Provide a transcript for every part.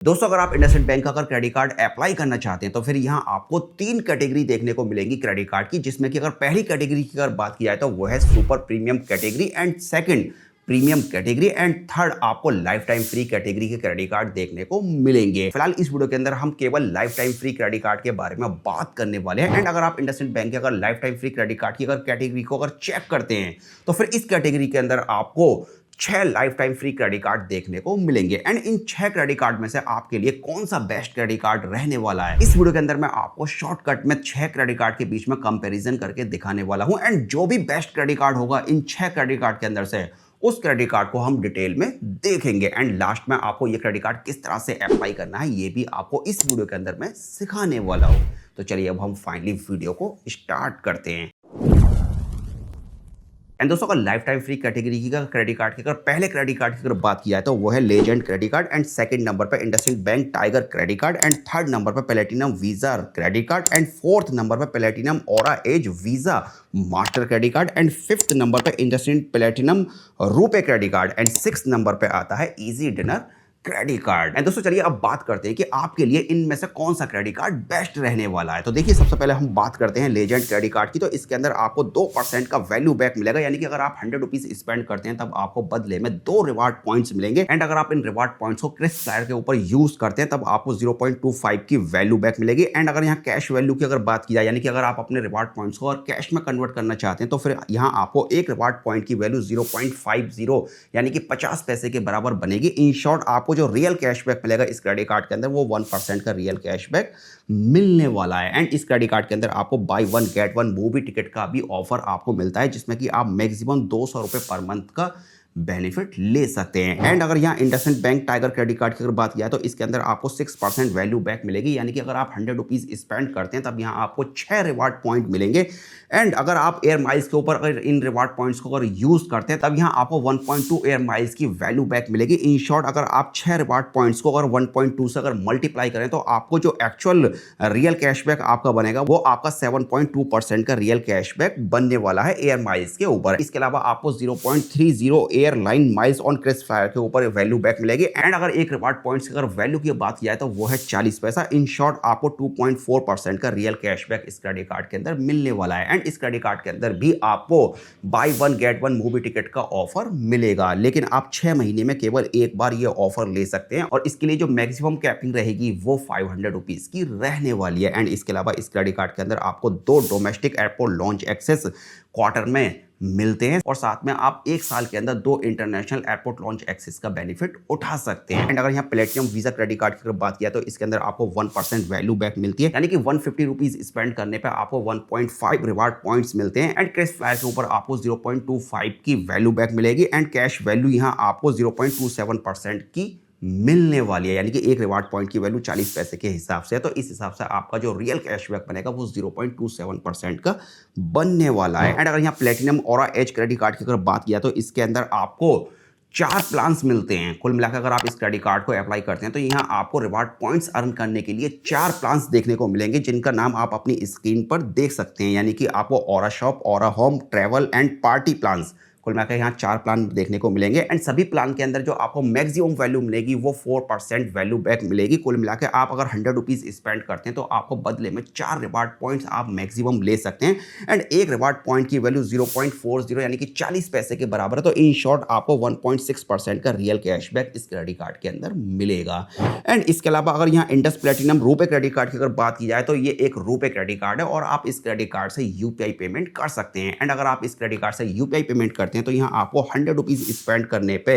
दोस्तों, अगर आप इंडसइंड बैंक का अगर क्रेडिट कार्ड अप्लाई करना चाहते हैं तो फिर यहाँ आपको 3 कैटेगरी देखने को मिलेंगी क्रेडिट कार्ड की, जिसमें कि अगर पहली कैटेगरी की अगर बात की जाए तो वो है super premium category and second premium category and third आपको लाइफ टाइम फ्री कैटेगरी के क्रेडिट कार्ड देखने को मिलेंगे। फिलहाल इस वीडियो के अंदर हम केवल life time free credit card के बारे में बात करने वाले हैं। एंड अगर आप इंडसइंड बैंक के अगर life time free credit card की अगर कैटेगरी को अगर चेक करते हैं तो फिर इस कैटेगरी के अंदर आपको 6 life time free credit card देखने को मिलेंगे। एंड इन 6 क्रेडिट कार्ड में से आपके लिए कौन सा बेस्ट क्रेडिट कार्ड रहने वाला है, इस वीडियो के अंदर मैं आपको शॉर्टकट में 6 क्रेडिट कार्ड के बीच में कंपैरिजन करके दिखाने वाला हूं। एंड जो भी बेस्ट क्रेडिट कार्ड होगा इन 6 क्रेडिट कार्ड के अंदर से, उस क्रेडिट कार्ड को हम डिटेल में देखेंगे। एंड लास्ट में आपको ये क्रेडिट कार्ड किस तरह से अप्लाई करना है ये भी आपको इस वीडियो के अंदर मैं सिखाने वाला हूं। तो चलिए अब हम फाइनली वीडियो को स्टार्ट करते हैं। एंड दोस्तों, अगर लाइफ टाइम फ्री कैटेगरी की क्रेडिट कार्ड की अगर पहले क्रेडिट कार्ड की अगर बात की जाए तो वो है legend credit card and second number पे IndusInd bank tiger credit card and third number पे platinum visa credit card and fourth number पे platinum aura edge visa master credit card and fifth number पे IndusInd platinum RuPay credit card and sixth number पे आता है easy diner credit card. And दोस्तों चलिए अब बात करते हैं कि आपके लिए इनमें से कौन सा क्रेडिट कार्ड बेस्ट रहने वाला है। तो देखिए, सबसे पहले हम बात करते हैं लेजेंड क्रेडिट कार्ड की। तो इसके अंदर आपको 2% का वैल्यू बैक मिलेगा, यानी कि अगर आप 100 रुपीज स्पेंड करते हैं तब आपको बदले में 2 रिवार्ड पॉइंट्स मिलेंगे। एंड अगर आप इन रिवार्ड पॉइंट्स को क्रिस्प फायर के ऊपर यूज करते हैं तब आपको 0.25 की वैल्यू बैक मिलेगी। एंड अगर यहाँ कैश वैल्यू की अगर बात की जाए, यानी कि अगर आप अपने रिवार्ड पॉइंट्स को और कैश में कन्वर्ट करना चाहते हैं तो फिर यहाँ आपको एक रिवार्ड पॉइंट की वैल्यू 0.50 यानी कि 50 पैसे के बराबर बनेगी। इन शॉर्ट आपको जो रियल कैश मिलेगा इस क्रेडिट कार्ड के अंदर वो 1% का रियल कैशबैक मिलने वाला है। एंड इस क्रेडिट कार्ड के अंदर आपको by one get one movie ticket का भी ऑफर आपको मिलता है, जिसमें कि आप मैक्सिमम 200 रुपए पर मंथ का बेनिफिट ले सकते हैं। एंड अगर यहाँ IndusInd bank tiger credit card की अगर बात किया तो इसके अंदर आपको 6% वैल्यू बैक मिलेगी, यानी कि अगर आप 100 रुपीज स्पेंड करते हैं तब यहाँ आपको 6 रिवार्ड पॉइंट मिलेंगे। एंड अगर आप एयर माइल्स के ऊपर अगर इन रिवार्ड पॉइंट्स को अगर यूज करते हैं तब यहाँ आपको 1.2 एयर माइल्स की वैल्यू बैक मिलेगी। इन शॉर्ट अगर आप 6 रिवार्ड पॉइंट्स को अगर 1.2 से अगर मल्टीप्लाई करें तो आपको जो एक्चुअल रियल कैशबैक आपका बनेगा वो आपका 7.2% का रियल कैशबैक बनने वाला है एयर माइल्स के ऊपर। इसके अलावा आपको 0.30 airline miles on crisp fire के ऊपर वैल्यू बैक मिलेगी। एंड अगर एक रिवार्ड पॉइंट्स की अगर वैल्यू की बात की जाए तो वो है 40 पैसा। इन शॉर्ट आपको 2.4% का रियल कैशबैक इस क्रेडिट कार्ड के अंदर मिलने वाला है। एंड इस क्रेडिट कार्ड के अंदर भी आपको by one get one movie ticket का ऑफर मिलेगा, लेकिन आप 6 महीने में केवल एक बार ये ऑफर ले सकते हैं और इसके लिए जो मैक्सिमम कैपिंग रहेगी वो 500 रुपीज की रहने वाली है। एंड इसके अलावा इस क्रेडिट कार्ड के अंदर आपको 2 domestic airport lounge access quarter में मिलते हैं और साथ में आप 1 साल के अंदर 2 इंटरनेशनल एयरपोर्ट लॉन्च एक्सेस का बेनिफिट उठा सकते हैं। एंड अगर यहाँ प्लेटिनम वीजा क्रेडिट कार्ड की बात किया तो इसके अंदर आपको 1% वैल्यू बैक मिलती है, यानी कि 150 रुपीज स्पेंड करने पे आपको 1.5 रिवार्ड पॉइंट्स मिलते हैं। एंड क्रिस्प फायर के ऊपर आपको 0.25 की वैल्यू बैक मिलेगी। एंड कैश वैल्यू यहाँ आपको 0.27% की मिलने वाली है, यानी कि एक रिवार्ड पॉइंट की वैल्यू 40 पैसे के हिसाब से है। तो इस हिसाब से आपका जो रियल कैशबैक बनेगा वो 0.27% का बनने वाला है। एंड अगर यहाँ platinum aura edge credit card की अगर बात किया तो इसके अंदर आपको 4 प्लान्स मिलते हैं। कुल मिलाकर अगर आप इस क्रेडिट कार्ड को अप्लाई करते हैं तो यहाँ आपको रिवार्ड पॉइंट्स अर्न करने के लिए 4 प्लान्स देखने को मिलेंगे, जिनका नाम आप अपनी स्क्रीन पर देख सकते हैं, यानी कि आपको aura shop, aura home, travel and party plans, कुल मिलाकर यहाँ 4 प्लान देखने को मिलेंगे। एंड सभी प्लान के अंदर जो आपको मैक्सिमम वैल्यू मिलेगी वो 4% वैल्यू बैक मिलेगी। कुल मिलाकर आप अगर 100 रुपीज स्पेंड करते हैं तो आपको बदले में 4 रिवार्ड पॉइंट्स आप मैक्सिमम ले सकते हैं। एंड एक रिवार्ड पॉइंट की वैल्यू 0.40 यानी कि 40 पैसे के बराबर है। तो इन शॉर्ट आपको 1.6% का रियल कैशबैक इस क्रेडिट कार्ड के अंदर मिलेगा। एंड इसके अलावा अगर यहाँ Indus platinum RuPay credit card की अगर बात की जाए तो ये एक रुपे क्रेडिट कार्ड है और आप इस क्रेडिट कार्ड से यूपीआई पेमेंट कर सकते हैं। एंड अगर आप इस क्रेडिट कार्ड से यूपीआई पेमेंट करते हैं तो यहाँ आपको 100 रुपीज स्पेंड करने पे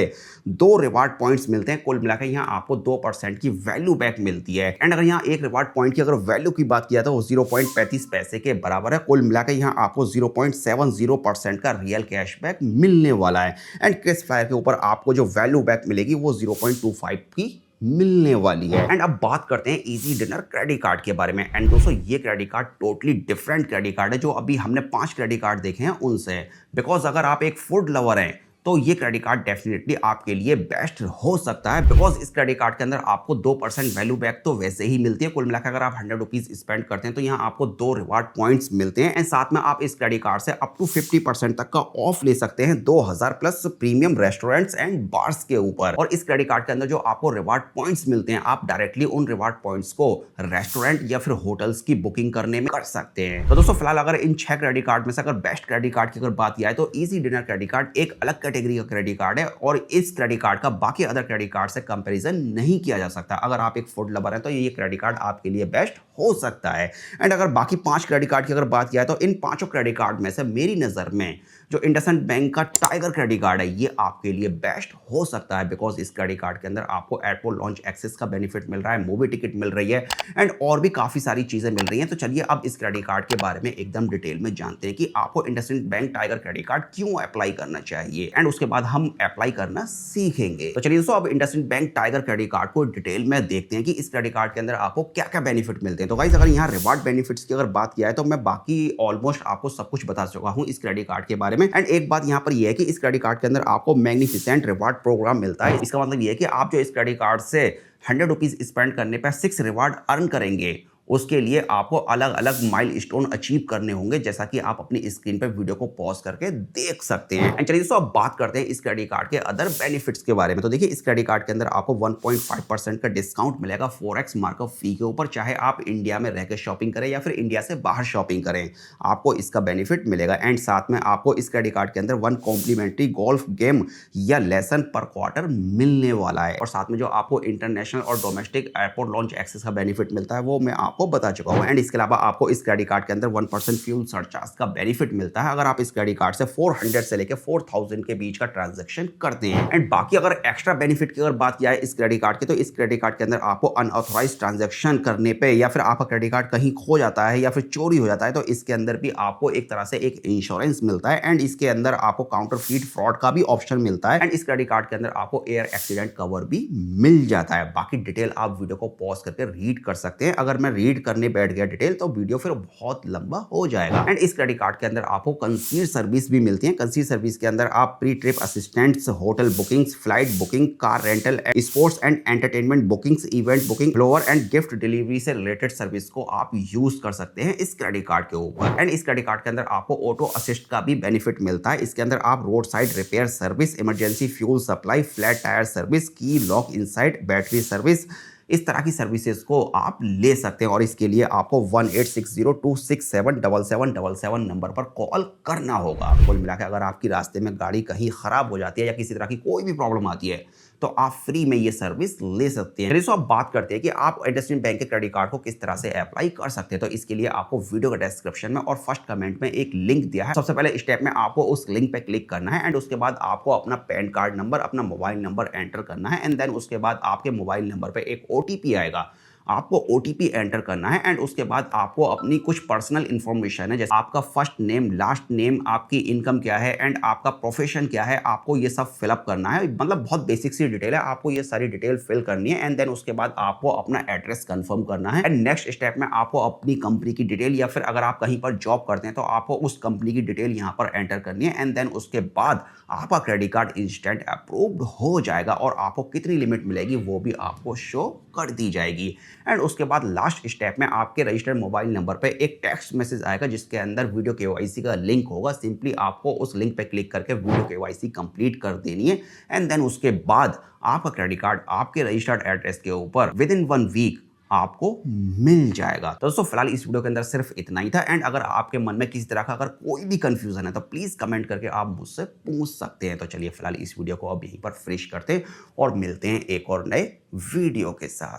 2 रिवार्ड पॉइंट्स मिलते हैं। कुल मिलाकर यहाँ आपको 2% की वैल्यू बैक मिलती है। एंड अगर यहाँ एक रिवार्ड पॉइंट की अगर वैल्यू की बात किया तो वो 0.35 पैसे के बराबर है। कुल मिलाकर यहाँ आपको 0.70% का रियल कैशबैक मिलने वाला है। एंड क्रिस्प फायर के ऊपर आपको जो वैल्यू बैक मिलेगी वो 0.25 की मिलने वाली है। एंड अब बात करते हैं इजी डिनर क्रेडिट कार्ड के बारे में। एंड दोस्तों ये credit card totally different credit card है जो अभी हमने 5 क्रेडिट कार्ड देखे हैं उनसे। बिकॉज अगर आप एक फूड लवर हैं तो ये क्रेडिट कार्ड डेफिनेटली आपके लिए बेस्ट हो सकता है, बिकॉज इस क्रेडिट कार्ड के अंदर आपको 2% वैल्यू बैक तो वैसे ही मिलती है। कुल मिलाकर अगर आप 100 रुपीज स्पेंड करते हैं तो यहाँ आपको 2 रिवार्ड पॉइंट्स मिलते हैं, एंड साथ में आप इस क्रेडिट कार्ड से अप टू 50% तक का ऑफ ले सकते हैं 2000 plus premium restaurants and bars के ऊपर। और इस क्रेडिट कार्ड के अंदर जो आपको रिवार्ड पॉइंट्स मिलते हैं, आप डायरेक्टली उन रिवार्ड पॉइंट्स को रेस्टोरेंट या फिर होटल्स की बुकिंग करने में कर सकते हैं। तो दोस्तों फिलहाल अगर इन 6 क्रेडिट कार्ड में से अगर बेस्ट क्रेडिट कार्ड की अगर बात की जाए तो इजी डिनर क्रेडिट कार्ड एक अलग कैटेगरी का क्रेडिट कार्ड है, और इस क्रेडिट कार्ड का बाकी अदर क्रेडिट कार्ड से कंपैरिजन नहीं किया जा सकता। अगर आप एक फूड लवर हैं तो ये क्रेडिट कार्ड आपके लिए बेस्ट हो सकता है। एंड अगर बाकी 5 क्रेडिट कार्ड की अगर बात किया तो इन 5 क्रेडिट कार्ड में से मेरी नजर में जो इंडसइंड बैंक का टाइगर क्रेडिट कार्ड है ये आपके लिए बेस्ट हो सकता है, बिकॉज इस क्रेडिट कार्ड के अंदर आपको एयरपोर्ट लॉन्च एक्सेस का बेनिफिट मिल रहा है, मूवी टिकट मिल रही है, एंड और भी काफी सारी चीजें मिल रही हैं। तो चलिए अब इस क्रेडिट कार्ड के बारे में एकदम डिटेल में जानते हैं कि आपको IndusInd bank tiger credit card क्यों अप्लाई करना चाहिए, एंड उसके बाद हम अप्लाई करना सीखेंगे। तो चलिए दोस्तों अब IndusInd bank tiger credit card को डिटेल में देखते हैं कि इस क्रेडिट कार्ड के अंदर आपको क्या क्या बेनिफिट मिलते हैं। तो गाइस अगर यहाँ रिवार्ड बेनिफिट्स की अगर बात किया है तो मैं बाकी ऑलमोस्ट आपको सब कुछ बता चुका हूँ इस क्रेडिट कार्ड के बारे में। एंड एक बात यहाँ पर यह है कि इस क्रेडिट कार्ड के अंदर आपको मैग्निफिसेंट रिवार्ड प्रोग्राम मिलता है। इसका मतलब यह है कि आप जो इस क्रेडिट कार्ड से 100 रुपीज स्पेंड करने पर 6 रिवार्ड अर्न करेंगे, उसके लिए आपको अलग अलग माइलस्टोन अचीव करने होंगे, जैसा कि आप अपनी स्क्रीन पर वीडियो को पॉज करके देख सकते हैं। एंड चलिए दोस्तों अब बात करते हैं इस क्रेडिट कार्ड के अदर बेनिफिट्स के बारे में। तो देखिए इस क्रेडिट कार्ड के अंदर आपको 1.5% का डिस्काउंट मिलेगा फॉरेक्स मार्कअप फी के ऊपर, चाहे आप इंडिया में रहकर शॉपिंग करें या फिर इंडिया से बाहर शॉपिंग करें, आपको इसका बेनिफिट मिलेगा। एंड साथ में आपको इस क्रेडिट कार्ड के अंदर 1 कॉम्प्लीमेंट्री गोल्फ गेम या लेसन पर क्वार्टर मिलने वाला है, और साथ में जो आपको इंटरनेशनल और डोमेस्टिक एयरपोर्ट लॉन्च एक्सेस का बेनिफिट मिलता है वो मैं आपको बता चुका हूं। एंड इसके अलावा आपको इस क्रेडिट कार्ड के अंदर 1% फ्यूल सरचार्ज का बेनिफिट मिलता है अगर आप इस क्रेडिट कार्ड से 400 से लेकर 4000 के बीच का ट्रांजैक्शन करते हैं। एंड बाकी अगर एक्स्ट्रा बेनिफिट की अगर बात किया है इस क्रेडिट कार्ड की, तो इस क्रेडिट कार्ड के अंदर आपको अनऑथराइज्ड ट्रांजैक्शन करने पे या फिर आपका क्रेडिट कार्ड कहीं खो जाता है या फिर चोरी हो जाता है तो इसके अंदर भी आपको एक तरह से एक इंश्योरेंस मिलता है। एंड इसके अंदर आपको काउंटरफीट फ्रॉड का भी ऑप्शन मिलता है। एंड इस क्रेडिट कार्ड के अंदर आपको एयर एक्सीडेंट कवर भी मिल जाता है। बाकी डिटेल आप वीडियो को पॉज करके रीड कर सकते हैं। अगर मैं रीड करने बैठ गया डिटेल तो वीडियो फिर बहुत लंबा हो जाएगा। एंड इस क्रेडिट कार्ड के अंदर आपको कंसील सर्विस भी मिलती है। कंसील सर्विस के अंदर आप pre trip assistants, hotel bookings, flight booking, car rental, sports and entertainment bookings, event booking, flower and gift delivery से रिलेटेड सर्विस को आप यूज कर सकते हैं इस क्रेडिट कार्ड के ऊपर। एंड इस क्रेडिट कार्ड के अंदर आपको ऑटो असिस्ट का भी बेनिफिट मिलता है। इसके अंदर आप road side repair service, emergency fuel supply, flat tyre service, की लॉक इनसाइड, बैटरी सर्विस, इस तरह की सर्विसेज को आप ले सकते हैं। और इसके लिए आपको 186026777777 नंबर पर कॉल करना होगा। कुल मिलाकर अगर आपकी रास्ते में गाड़ी कहीं खराब हो जाती है या किसी तरह की कोई भी प्रॉब्लम आती है तो आप फ्री में ये सर्विस ले सकते हैं। अब बात करते हैं कि आप इंडसइंड बैंक के क्रेडिट कार्ड को किस तरह से अप्लाई कर सकते हैं। तो इसके लिए आपको वीडियो के डिस्क्रिप्शन में और फर्स्ट कमेंट में एक लिंक दिया है। सबसे पहले स्टेप में आपको उस लिंक पे क्लिक करना है एंड उसके बाद आपको अपना पैन कार्ड नंबर, अपना मोबाइल नंबर एंटर करना है। एंड देन उसके बाद आपके मोबाइल नंबर पे एक ओटीपी आएगा, आपको ओटीपी एंटर करना है। एंड उसके बाद आपको अपनी कुछ पर्सनल इंफॉर्मेशन है, जैसे आपका फर्स्ट नेम, लास्ट नेम, आपकी इनकम क्या है एंड आपका प्रोफेशन क्या है, आपको ये सब फिलअप करना है। मतलब बहुत बेसिक सी डिटेल है, आपको ये सारी डिटेल फिल करनी है। एंड देन उसके बाद आपको अपना एड्रेस कंफर्म करना है। एंड नेक्स्ट स्टेप में आपको अपनी कंपनी की डिटेल या फिर अगर आप कहीं पर जॉब करते हैं तो आपको उस कंपनी की डिटेल यहाँ पर एंटर करनी है। एंड देन उसके बाद आपका क्रेडिट कार्ड इंस्टेंट अप्रूव्ड हो जाएगा और आपको कितनी लिमिट मिलेगी वो भी आपको शो कर दी जाएगी। एंड उसके बाद लास्ट स्टेप में आपके रजिस्टर्ड मोबाइल नंबर पे एक टेक्स्ट मैसेज आएगा जिसके अंदर वीडियो केवाईसी का लिंक होगा। सिंपली आपको उस लिंक पे क्लिक करके वीडियो केवाईसी कंप्लीट कर देनी है। एंड देन उसके बाद आपका क्रेडिट कार्ड आपके रजिस्टर्ड एड्रेस के ऊपर विद इन 1 वीक आपको मिल जाएगा। तो दोस्तों फिलहाल इस वीडियो के अंदर सिर्फ इतना ही था। एंड अगर आपके मन में किसी तरह का अगर कोई भी कंफ्यूजन है तो प्लीज कमेंट करके आप मुझसे पूछ सकते हैं। तो चलिए फिलहाल इस वीडियो को अब यहीं पर फिनिश करते हैं और मिलते हैं एक और नए वीडियो के साथ।